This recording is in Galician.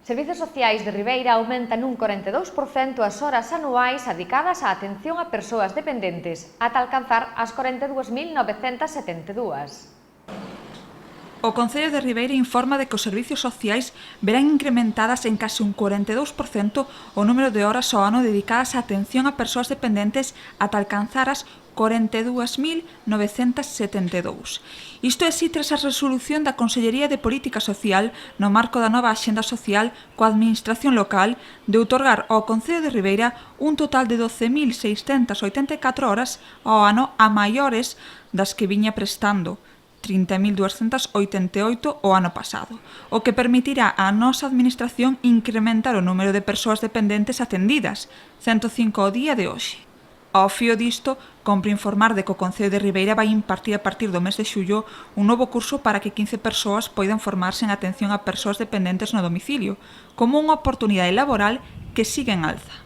Servizos Sociais de Ribeira aumentan un 42% as horas anuais dedicadas á atención a persoas dependentes, ata alcanzar as 42.972. O Concello de Ribeira informa de que os servizos sociais verán incrementadas en case un 42% o número de horas ao ano dedicadas á atención a persoas dependentes ata alcanzar as 42.972. Isto é así tras a resolución da Consellería de Política Social no marco da nova Axenda Social coa Administración Local de outorgar ao Concello de Ribeira un total de 12.684 horas ao ano a maiores das que viña prestando, 30.288 o ano pasado, o que permitirá á nosa Administración incrementar o número de persoas dependentes atendidas, 105 ao día de hoxe. Ao fío disto, compre informar de que o Concello de Ribeira vai impartir a partir do mes de xullo un novo curso para que 15 persoas poidan formarse en atención a persoas dependentes no domicilio, como unha oportunidade laboral que sigue en alza.